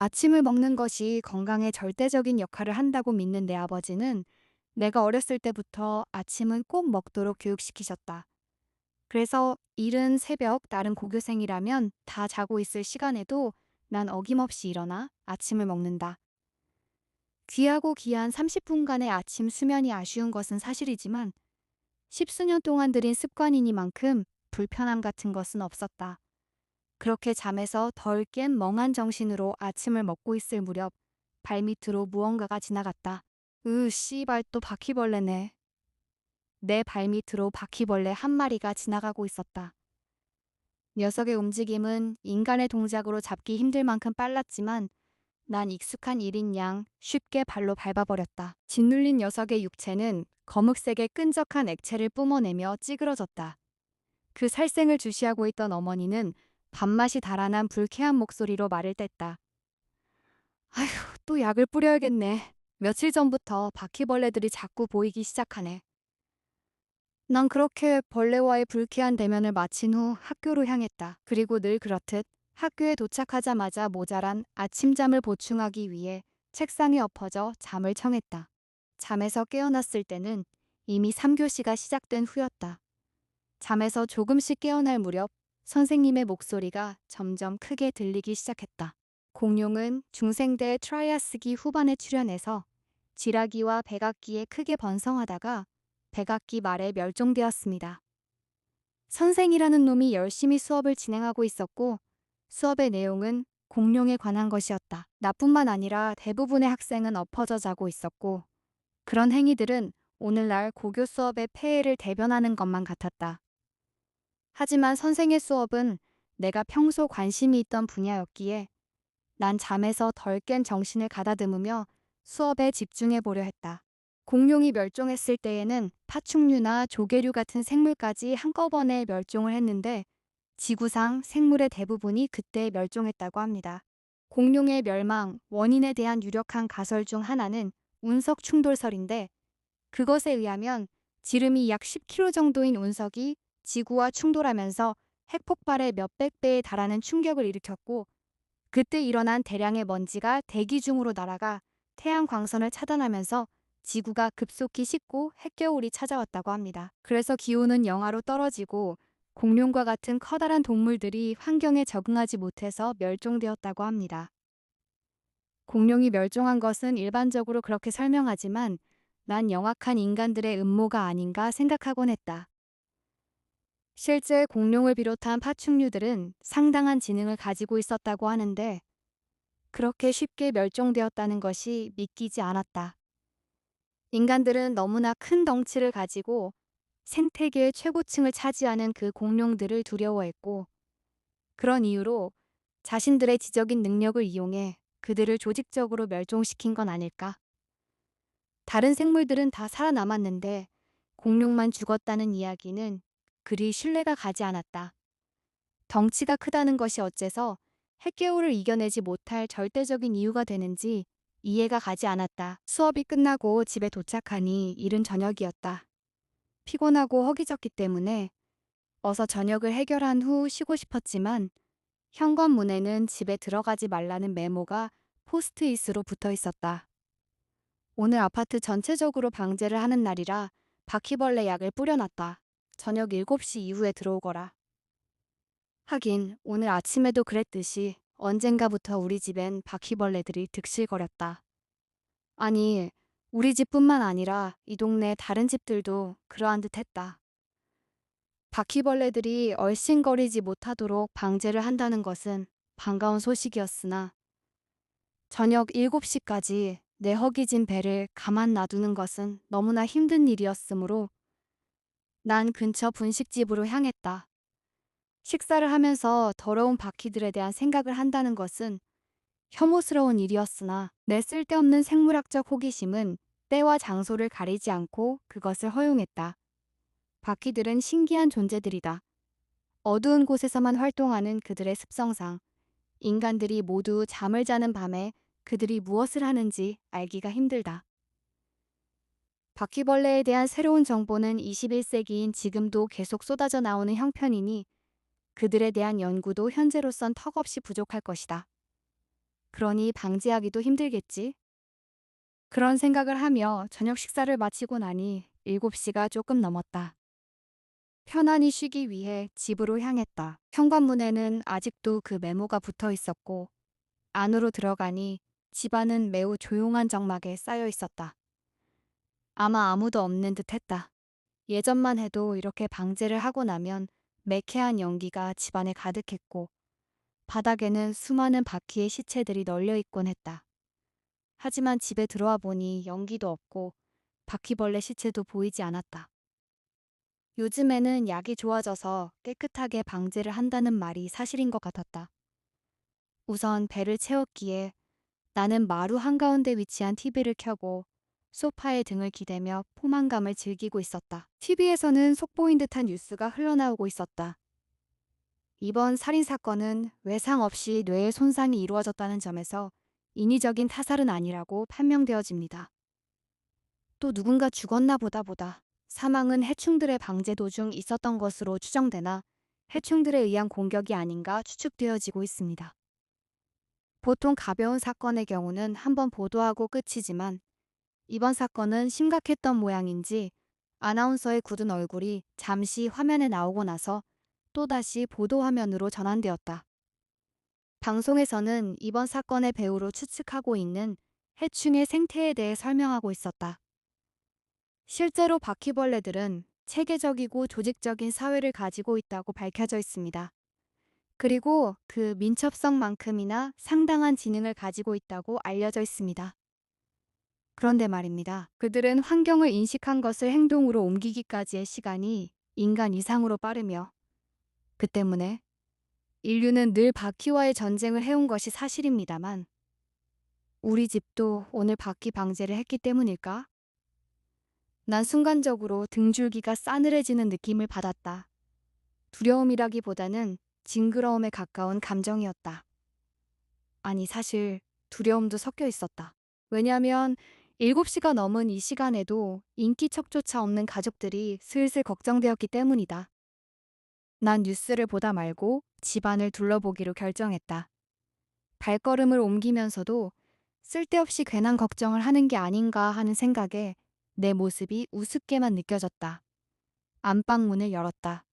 아침을 먹는 것이 건강에 절대적인 역할을 한다고 믿는 내 아버지는 내가 어렸을 때부터 아침은 꼭 먹도록 교육시키셨다. 그래서 이른 새벽 다른 고교생이라면 다 자고 있을 시간에도 난 어김없이 일어나 아침을 먹는다. 귀하고 귀한 30분간의 아침 수면이 아쉬운 것은 사실이지만 십수년 동안 들인 습관이니만큼 불편함 같은 것은 없었다. 그렇게 잠에서 덜 깬 멍한 정신으로 아침을 먹고 있을 무렵 발밑으로 무언가가 지나갔다. 씨발 또 바퀴벌레네. 내 발밑으로 바퀴벌레 한 마리가 지나가고 있었다. 녀석의 움직임은 인간의 동작으로 잡기 힘들 만큼 빨랐지만 난 익숙한 일인 양 쉽게 발로 밟아버렸다. 짓눌린 녀석의 육체는 검은색의 끈적한 액체를 뿜어내며 찌그러졌다. 그 살생을 주시하고 있던 어머니는 밥맛이 달아난 불쾌한 목소리로 말을 뗐다. 아휴, 또 약을 뿌려야겠네. 며칠 전부터 바퀴벌레들이 자꾸 보이기 시작하네. 난 그렇게 벌레와의 불쾌한 대면을 마친 후 학교로 향했다. 그리고 늘 그렇듯 학교에 도착하자마자 모자란 아침잠을 보충하기 위해 책상에 엎어져 잠을 청했다. 잠에서 깨어났을 때는 이미 3교시가 시작된 후였다. 잠에서 조금씩 깨어날 무렵 선생님의 목소리가 점점 크게 들리기 시작했다. 공룡은 중생대 트라이아스기 후반에 출현해서 쥐라기와 백악기에 크게 번성하다가 백악기 말에 멸종되었습니다. 선생이라는 놈이 열심히 수업을 진행하고 있었고 수업의 내용은 공룡에 관한 것이었다. 나뿐만 아니라 대부분의 학생은 엎어져 자고 있었고 그런 행위들은 오늘날 고교 수업의 폐해를 대변하는 것만 같았다. 하지만 선생의 수업은 내가 평소 관심이 있던 분야였기에 난 잠에서 덜 깬 정신을 가다듬으며 수업에 집중해 보려 했다. 공룡이 멸종했을 때에는 파충류나 조개류 같은 생물까지 한꺼번에 멸종을 했는데 지구상 생물의 대부분이 그때 멸종했다고 합니다. 공룡의 멸망 원인에 대한 유력한 가설 중 하나는 운석 충돌설인데 그것에 의하면 지름이 약 10km 정도인 운석이 지구와 충돌하면서 핵폭발의 몇백 배에 달하는 충격을 일으켰고 그때 일어난 대량의 먼지가 대기 중으로 날아가 태양 광선을 차단하면서 지구가 급속히 식고 핵겨울이 찾아왔다고 합니다. 그래서 기온은 영하로 떨어지고 공룡과 같은 커다란 동물들이 환경에 적응하지 못해서 멸종되었다고 합니다. 공룡이 멸종한 것은 일반적으로 그렇게 설명하지만 난 영악한 인간들의 음모가 아닌가 생각하곤 했다. 실제 공룡을 비롯한 파충류들은 상당한 지능을 가지고 있었다고 하는데 그렇게 쉽게 멸종되었다는 것이 믿기지 않았다. 인간들은 너무나 큰 덩치를 가지고 생태계의 최고층을 차지하는 그 공룡들을 두려워했고 그런 이유로 자신들의 지적인 능력을 이용해 그들을 조직적으로 멸종시킨 건 아닐까? 다른 생물들은 다 살아남았는데 공룡만 죽었다는 이야기는 그리 신뢰가 가지 않았다. 덩치가 크다는 것이 어째서 핵개울을 이겨내지 못할 절대적인 이유가 되는지 이해가 가지 않았다. 수업이 끝나고 집에 도착하니 이른 저녁이었다. 피곤하고 허기졌기 때문에 어서 저녁을 해결한 후 쉬고 싶었지만 현관문에는 집에 들어가지 말라는 메모가 포스트잇으로 붙어 있었다. 오늘 아파트 전체적으로 방제를 하는 날이라 바퀴벌레 약을 뿌려놨다. 저녁 7시 이후에 들어오거라. 하긴 오늘 아침에도 그랬듯이 언젠가부터 우리 집엔 바퀴벌레들이 득실거렸다. 아니, 우리 집뿐만 아니라 이 동네 다른 집들도 그러한 듯 했다. 바퀴벌레들이 얼씬거리지 못하도록 방제를 한다는 것은 반가운 소식이었으나 저녁 7시까지 내 허기진 배를 가만 놔두는 것은 너무나 힘든 일이었으므로 난 근처 분식집으로 향했다. 식사를 하면서 더러운 바퀴들에 대한 생각을 한다는 것은 혐오스러운 일이었으나 내 쓸데없는 생물학적 호기심은 때와 장소를 가리지 않고 그것을 허용했다. 바퀴들은 신기한 존재들이다. 어두운 곳에서만 활동하는 그들의 습성상 인간들이 모두 잠을 자는 밤에 그들이 무엇을 하는지 알기가 힘들다. 바퀴벌레에 대한 새로운 정보는 21세기인 지금도 계속 쏟아져 나오는 형편이니 그들에 대한 연구도 현재로선 턱없이 부족할 것이다. 그러니 방지하기도 힘들겠지. 그런 생각을 하며 저녁 식사를 마치고 나니 7시가 조금 넘었다. 편안히 쉬기 위해 집으로 향했다. 현관문에는 아직도 그 메모가 붙어 있었고, 안으로 들어가니 집안은 매우 조용한 정막에 쌓여 있었다. 아마 아무도 없는 듯 했다. 예전만 해도 이렇게 방제를 하고 나면 매캐한 연기가 집안에 가득했고, 바닥에는 수많은 바퀴의 시체들이 널려 있곤 했다. 하지만 집에 들어와 보니 연기도 없고 바퀴벌레 시체도 보이지 않았다. 요즘에는 약이 좋아져서 깨끗하게 방제를 한다는 말이 사실인 것 같았다. 우선 배를 채웠기에 나는 마루 한가운데 위치한 TV를 켜고 소파에 등을 기대며 포만감을 즐기고 있었다. TV에서는 속보인 듯한 뉴스가 흘러나오고 있었다. 이번 살인사건은 외상 없이 뇌의 손상이 이루어졌다는 점에서 인위적인 타살은 아니라고 판명되어집니다. 또 누군가 죽었나 보다. 사망은 해충들의 방제 도중 있었던 것으로 추정되나 해충들에 의한 공격이 아닌가 추측되어지고 있습니다. 보통 가벼운 사건의 경우는 한번 보도하고 끝이지만 이번 사건은 심각했던 모양인지 아나운서의 굳은 얼굴이 잠시 화면에 나오고 나서 또다시 보도 화면으로 전환되었다. 방송에서는 이번 사건의 배우로 추측하고 있는 해충의 생태에 대해 설명하고 있었다. 실제로 바퀴벌레들은 체계적이고 조직적인 사회를 가지고 있다고 밝혀져 있습니다. 그리고 그 민첩성만큼이나 상당한 지능을 가지고 있다고 알려져 있습니다. 그런데 말입니다. 그들은 환경을 인식한 것을 행동으로 옮기기까지의 시간이 인간 이상으로 빠르며 그 때문에 인류는 늘 바퀴와의 전쟁을 해온 것이 사실입니다만 우리 집도 오늘 바퀴 방제를 했기 때문일까? 난 순간적으로 등줄기가 싸늘해지는 느낌을 받았다. 두려움이라기보다는 징그러움에 가까운 감정이었다. 아니, 사실 두려움도 섞여 있었다. 왜냐하면 7시가 넘은 이 시간에도 인기척조차 없는 가족들이 슬슬 걱정되었기 때문이다. 난 뉴스를 보다 말고 집안을 둘러보기로 결정했다. 발걸음을 옮기면서도 쓸데없이 괜한 걱정을 하는 게 아닌가 하는 생각에 내 모습이 우습게만 느껴졌다. 안방문을 열었다.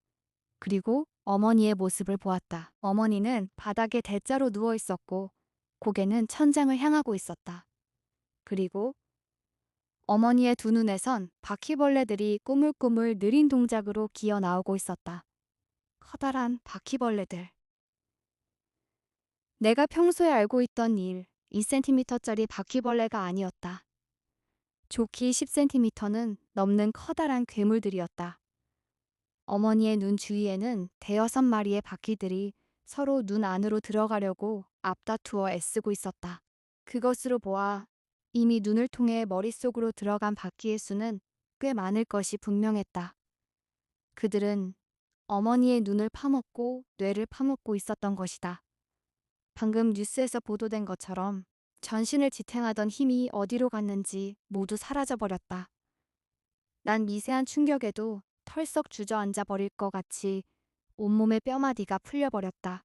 그리고 어머니의 모습을 보았다. 어머니는 바닥에 대자로 누워 있었고 고개는 천장을 향하고 있었다. 그리고 어머니의 두 눈에선 바퀴벌레들이 꾸물꾸물 느린 동작으로 기어 나오고 있었다. 커다란 바퀴벌레들. 내가 평소에 알고 있던 2cm짜리 바퀴벌레가 아니었다. 좋기 10cm는 넘는 커다란 괴물들이었다. 어머니의 눈 주위에는 대여섯 마리의 바퀴들이 서로 눈 안으로 들어가려고 앞다투어 애쓰고 있었다. 그것으로 보아 이미 눈을 통해 머릿속으로 들어간 바퀴의 수는 꽤 많을 것이 분명했다. 그들은 어머니의 눈을 파먹고 뇌를 파먹고 있었던 것이다. 방금 뉴스에서 보도된 것처럼 전신을 지탱하던 힘이 어디로 갔는지 모두 사라져버렸다. 난 미세한 충격에도 털썩 주저앉아 버릴 것 같이 온몸의 뼈마디가 풀려버렸다.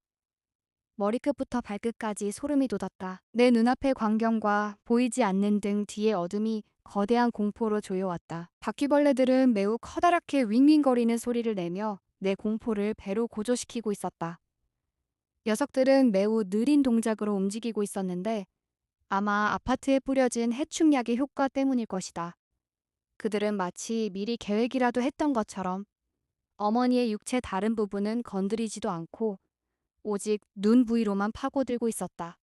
머리끝부터 발끝까지 소름이 돋았다. 내 눈앞의 광경과 보이지 않는 등 뒤의 어둠이 거대한 공포로 조여왔다. 바퀴벌레들은 매우 커다랗게 윙윙거리는 소리를 내며 내 공포를 배로 고조시키고 있었다. 녀석들은 매우 느린 동작으로 움직이고 있었는데 아마 아파트에 뿌려진 해충약의 효과 때문일 것이다. 그들은 마치 미리 계획이라도 했던 것처럼 어머니의 육체 다른 부분은 건드리지도 않고 오직 눈 부위로만 파고들고 있었다.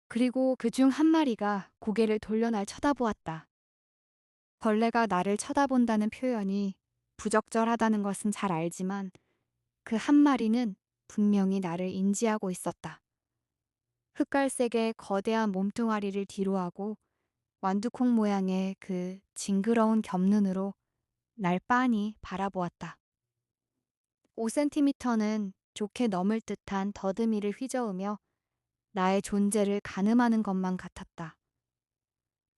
그리고 그중 한 마리가 고개를 돌려 날 쳐다보았다. 벌레가 나를 쳐다본다는 표현이 부적절하다는 것은 잘 알지만 그 한 마리는 분명히 나를 인지하고 있었다. 흑갈색의 거대한 몸뚱아리를 뒤로하고 완두콩 모양의 그 징그러운 겹눈으로 날 빤히 바라보았다. 5cm는 좋게 넘을 듯한 더듬이를 휘저으며 나의 존재를 가늠하는 것만 같았다.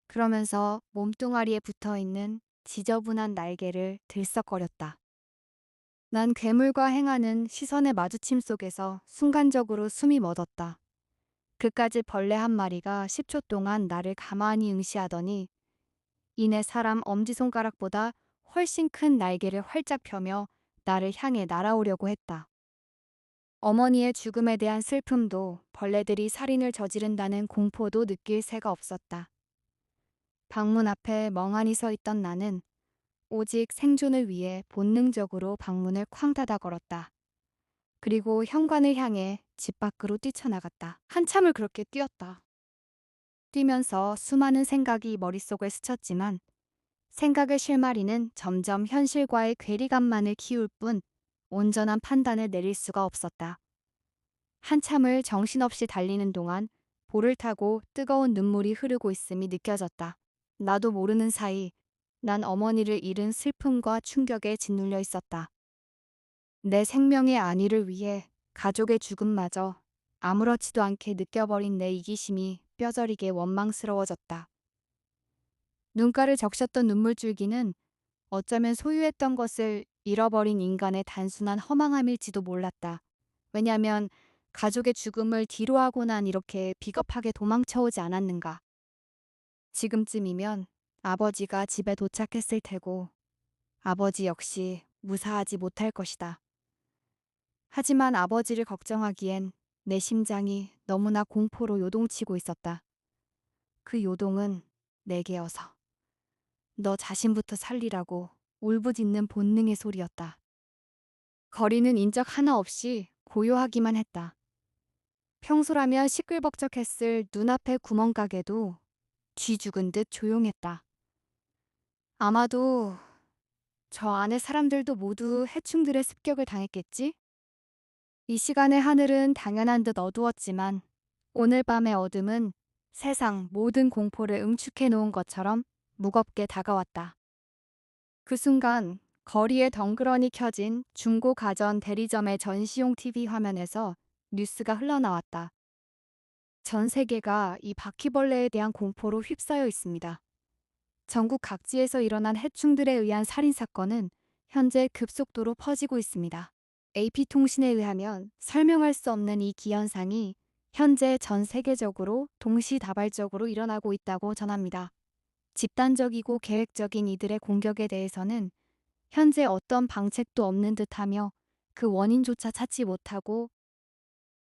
그러면서 몸뚱아리에 붙어있는 지저분한 날개를 들썩거렸다. 난 괴물과 행하는 시선의 마주침 속에서 순간적으로 숨이 멎었다. 그까짓 벌레 한 마리가 10초 동안 나를 가만히 응시하더니 이내 사람 엄지손가락보다 훨씬 큰 날개를 활짝 펴며 나를 향해 날아오려고 했다. 어머니의 죽음에 대한 슬픔도 벌레들이 살인을 저지른다는 공포도 느낄 새가 없었다. 방문 앞에 멍하니 서 있던 나는 오직 생존을 위해 본능적으로 방문을 쾅 닫아 걸었다. 그리고 현관을 향해 집 밖으로 뛰쳐나갔다. 한참을 그렇게 뛰었다. 뛰면서 수많은 생각이 머릿속을 스쳤지만 생각의 실마리는 점점 현실과의 괴리감만을 키울 뿐 온전한 판단을 내릴 수가 없었다. 한참을 정신없이 달리는 동안 볼을 타고 뜨거운 눈물이 흐르고 있음이 느껴졌다. 나도 모르는 사이 난 어머니를 잃은 슬픔과 충격에 짓눌려 있었다. 내 생명의 안위를 위해 가족의 죽음마저 아무렇지도 않게 느껴버린 내 이기심이 뼈저리게 원망스러워졌다. 눈가를 적셨던 눈물줄기는 어쩌면 소유했던 것을 잃어버린 인간의 단순한 허망함일지도 몰랐다. 왜냐하면 가족의 죽음을 뒤로하고 난 이렇게 비겁하게 도망쳐오지 않았는가. 지금쯤이면 아버지가 집에 도착했을 테고 아버지 역시 무사하지 못할 것이다. 하지만 아버지를 걱정하기엔 내 심장이 너무나 공포로 요동치고 있었다. 그 요동은 내게여서 너 자신부터 살리라고 울부짖는 본능의 소리였다. 거리는 인적 하나 없이 고요하기만 했다. 평소라면 시끌벅적했을 눈앞의 구멍가게도 쥐 죽은 듯 조용했다. 아마도 저 안의 사람들도 모두 해충들의 습격을 당했겠지? 이 시간의 하늘은 당연한 듯 어두웠지만 오늘 밤의 어둠은 세상 모든 공포를 응축해 놓은 것처럼 무겁게 다가왔다. 그 순간 거리에 덩그러니 켜진 중고 가전 대리점의 전시용 TV 화면에서 뉴스가 흘러나왔다. 전 세계가 이 바퀴벌레에 대한 공포로 휩싸여 있습니다. 전국 각지에서 일어난 해충들에 의한 살인사건은 현재 급속도로 퍼지고 있습니다. AP통신에 의하면 설명할 수 없는 이 기현상이 현재 전 세계적으로 동시다발적으로 일어나고 있다고 전합니다. 집단적이고 계획적인 이들의 공격에 대해서는 현재 어떤 방책도 없는 듯하며 그 원인조차 찾지 못하고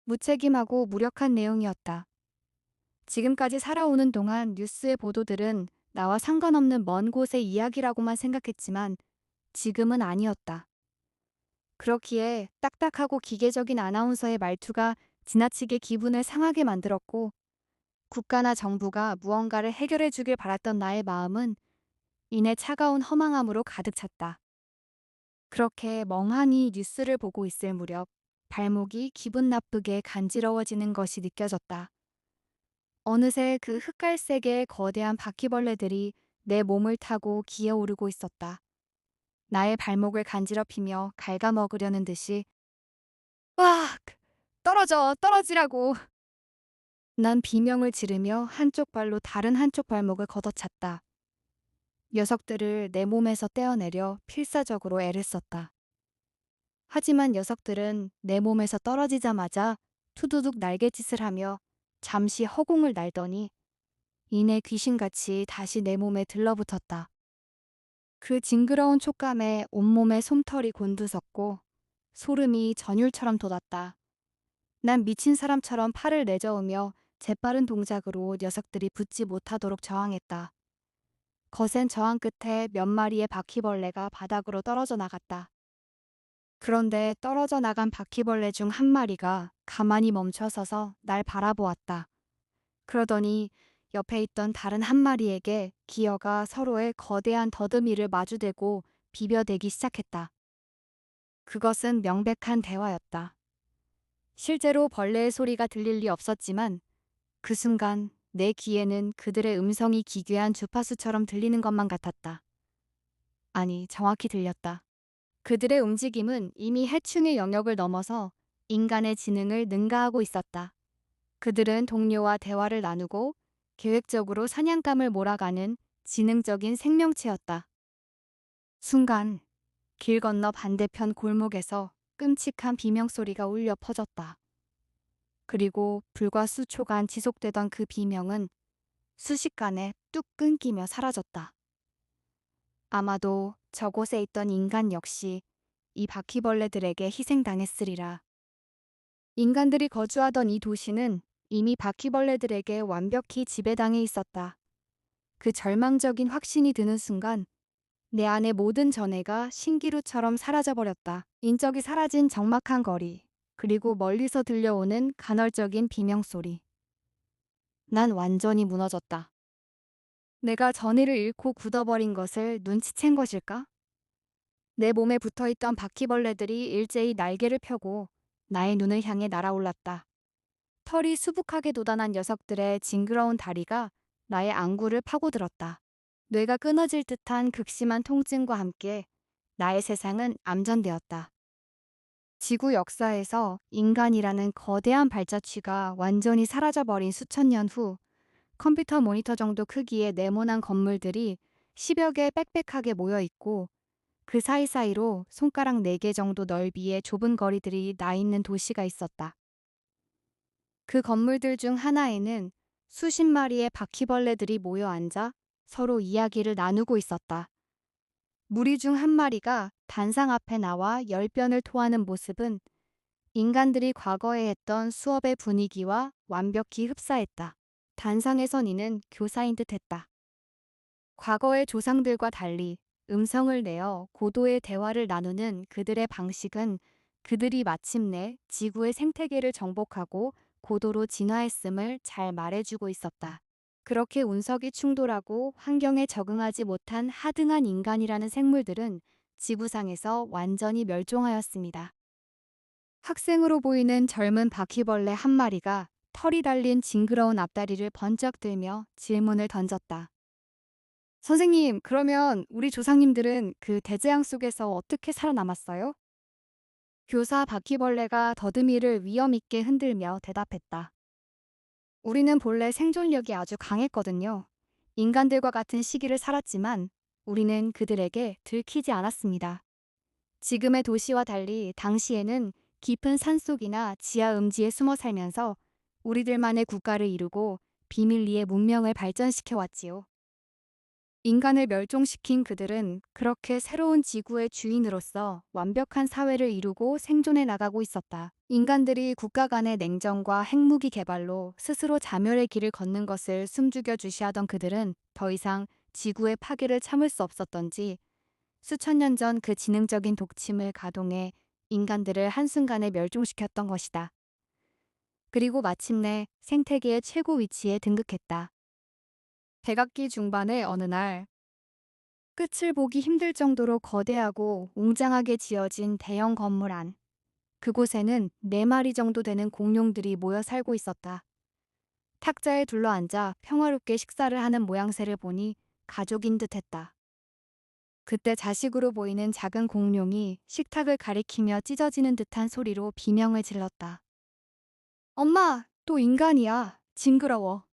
무책임하고 무력한 내용이었다. 지금까지 살아오는 동안 뉴스의 보도들은 나와 상관없는 먼 곳의 이야기라고만 생각했지만 지금은 아니었다. 그렇기에 딱딱하고 기계적인 아나운서의 말투가 지나치게 기분을 상하게 만들었고 국가나 정부가 무언가를 해결해 주길 바랐던 나의 마음은 이내 차가운 허망함으로 가득 찼다. 그렇게 멍하니 뉴스를 보고 있을 무렵 발목이 기분 나쁘게 간지러워지는 것이 느껴졌다. 어느새 그 흑갈색의 거대한 바퀴벌레들이 내 몸을 타고 기어오르고 있었다. 나의 발목을 간지럽히며 갉아먹으려는 듯이 으악! 떨어져! 떨어지라고! 난 비명을 지르며 한쪽 발로 다른 한쪽 발목을 걷어찼다. 녀석들을 내 몸에서 떼어내려 필사적으로 애를 썼다. 하지만 녀석들은 내 몸에서 떨어지자마자 투두둑 날갯짓을 하며 잠시 허공을 날더니 이내 귀신같이 다시 내 몸에 들러붙었다. 그 징그러운 촉감에 온몸에 솜털이 곤두섰고 소름이 전율처럼 돋았다. 난 미친 사람처럼 팔을 내저으며 재빠른 동작으로 녀석들이 붙지 못하도록 저항했다. 거센 저항 끝에 몇 마리의 바퀴벌레가 바닥으로 떨어져 나갔다. 그런데 떨어져 나간 바퀴벌레 중 한 마리가 가만히 멈춰서서 날 바라보았다. 그러더니 옆에 있던 다른 한 마리에게 기어가 서로의 거대한 더듬이를 마주대고 비벼대기 시작했다. 그것은 명백한 대화였다. 실제로 벌레의 소리가 들릴 리 없었지만 그 순간 내 귀에는 그들의 음성이 기괴한 주파수처럼 들리는 것만 같았다. 아니, 정확히 들렸다. 그들의 움직임은 이미 해충의 영역을 넘어서 인간의 지능을 능가하고 있었다. 그들은 동료와 대화를 나누고 계획적으로 사냥감을 몰아가는 지능적인 생명체였다. 순간 길 건너 반대편 골목에서 끔찍한 비명소리가 울려 퍼졌다. 그리고 불과 수초간 지속되던 그 비명은 순식간에 뚝 끊기며 사라졌다. 아마도 저곳에 있던 인간 역시 이 바퀴벌레들에게 희생당했으리라. 인간들이 거주하던 이 도시는 이미 바퀴벌레들에게 완벽히 지배당해 있었다. 그 절망적인 확신이 드는 순간 내 안의 모든 전해가 신기루처럼 사라져버렸다. 인적이 사라진 적막한 거리, 그리고 멀리서 들려오는 간헐적인 비명소리. 난 완전히 무너졌다. 내가 전의를 잃고 굳어버린 것을 눈치챈 것일까? 내 몸에 붙어있던 바퀴벌레들이 일제히 날개를 펴고 나의 눈을 향해 날아올랐다. 털이 수북하게 돋아난 녀석들의 징그러운 다리가 나의 안구를 파고들었다. 뇌가 끊어질 듯한 극심한 통증과 함께 나의 세상은 암전되었다. 지구 역사에서 인간이라는 거대한 발자취가 완전히 사라져버린 수천 년 후 컴퓨터 모니터 정도 크기의 네모난 건물들이 10여 개 빽빽하게 모여 있고 그 사이사이로 손가락 4개 정도 넓이의 좁은 거리들이 나 있는 도시가 있었다. 그 건물들 중 하나에는 수십 마리의 바퀴벌레들이 모여 앉아 서로 이야기를 나누고 있었다. 무리 중 한 마리가 단상 앞에 나와 열변을 토하는 모습은 인간들이 과거에 했던 수업의 분위기와 완벽히 흡사했다. 단상에선 이는 교사인 듯했다. 과거의 조상들과 달리 음성을 내어 고도의 대화를 나누는 그들의 방식은 그들이 마침내 지구의 생태계를 정복하고 고도로 진화했음을 잘 말해주고 있었다. 그렇게 운석이 충돌하고 환경에 적응하지 못한 하등한 인간이라는 생물들은 지구상에서 완전히 멸종하였습니다. 학생으로 보이는 젊은 바퀴벌레 한 마리가 털이 달린 징그러운 앞다리를 번쩍 들며 질문을 던졌다. 선생님, 그러면 우리 조상님들은 그 대재앙 속에서 어떻게 살아남았어요? 교사 바퀴벌레가 더듬이를 위험 있게 흔들며 대답했다. 우리는 본래 생존력이 아주 강했거든요. 인간들과 같은 시기를 살았지만 우리는 그들에게 들키지 않았습니다. 지금의 도시와 달리 당시에는 깊은 산속이나 지하 음지에 숨어 살면서 우리들만의 국가를 이루고 비밀리에 문명을 발전시켜 왔지요. 인간을 멸종시킨 그들은 그렇게 새로운 지구의 주인으로서 완벽한 사회를 이루고 생존해 나가고 있었다. 인간들이 국가 간의 냉전과 핵무기 개발로 스스로 자멸의 길을 걷는 것을 숨죽여 주시하던 그들은 더 이상 지구의 파괴를 참을 수 없었던지 수천 년 전 그 지능적인 독침을 가동해 인간들을 한순간에 멸종시켰던 것이다. 그리고 마침내 생태계의 최고 위치에 등극했다. 백악기 중반의 어느 날 끝을 보기 힘들 정도로 거대하고 웅장하게 지어진 대형 건물 안. 그곳에는 4마리 정도 되는 공룡들이 모여 살고 있었다. 탁자에 둘러앉아 평화롭게 식사를 하는 모양새를 보니 가족인 듯했다. 그때 자식으로 보이는 작은 공룡이 식탁을 가리키며 찢어지는 듯한 소리로 비명을 질렀다. 엄마, 또 인간이야. 징그러워.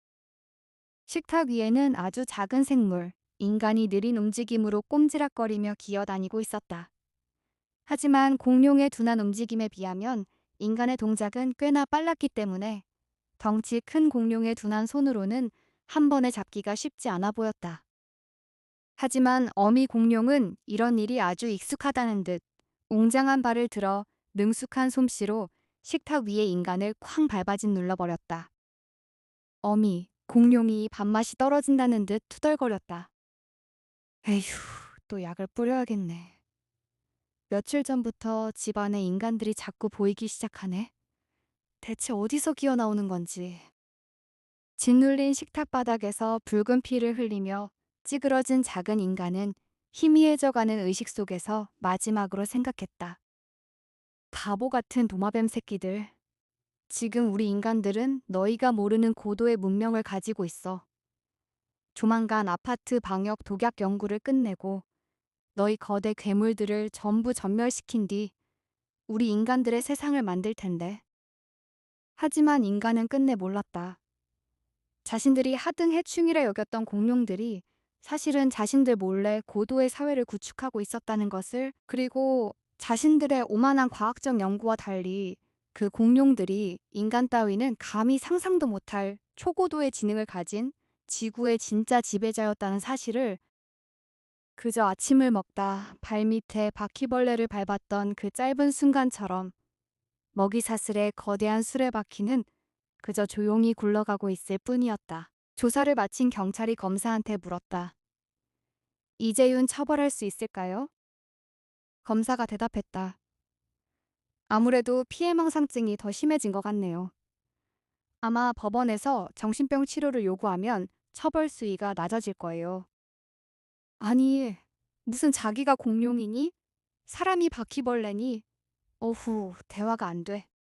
식탁 위에는 아주 작은 생물, 인간이 느린 움직임으로 꼼지락거리며 기어다니고 있었다. 하지만 공룡의 둔한 움직임에 비하면 인간의 동작은 꽤나 빨랐기 때문에 덩치 큰 공룡의 둔한 손으로는 한 번에 잡기가 쉽지 않아 보였다. 하지만 어미 공룡은 이런 일이 아주 익숙하다는 듯 웅장한 발을 들어 능숙한 솜씨로 식탁 위의 인간을 쾅 밟아진 눌러버렸다. 어미, 공룡이 밥맛이 떨어진다는 듯 투덜거렸다. 에휴, 또 약을 뿌려야겠네. 며칠 전부터 집안에 인간들이 자꾸 보이기 시작하네. 대체 어디서 기어나오는 건지. 짓눌린 식탁 바닥에서 붉은 피를 흘리며 찌그러진 작은 인간은 희미해져가는 의식 속에서 마지막으로 생각했다. 바보 같은 도마뱀 새끼들. 지금 우리 인간들은 너희가 모르는 고도의 문명을 가지고 있어. 조만간 아파트 방역 독약 연구를 끝내고 너희 거대 괴물들을 전부 전멸시킨 뒤 우리 인간들의 세상을 만들 텐데. 하지만 인간은 끝내 몰랐다. 자신들이 하등 해충이라 여겼던 공룡들이 사실은 자신들 몰래 고도의 사회를 구축하고 있었다는 것을, 그리고 자신들의 오만한 과학적 연구와 달리 그 공룡들이 인간 따위는 감히 상상도 못할 초고도의 지능을 가진 지구의 진짜 지배자였다는 사실을 그저 아침을 먹다 발밑에 바퀴벌레를 밟았던 그 짧은 순간처럼 먹이사슬의 거대한 수레바퀴는 그저 조용히 굴러가고 있을 뿐이었다. 조사를 마친 경찰이 검사한테 물었다. 이재윤 처벌할 수 있을까요? 검사가 대답했다. 아무래도 피해망상증이 더 심해진 것 같네요. 아마 법원에서 정신병 치료를 요구하면 처벌 수위가 낮아질 거예요. 아니, 무슨 자기가 공룡이니? 사람이 바퀴벌레니? 어후, 대화가 안 돼.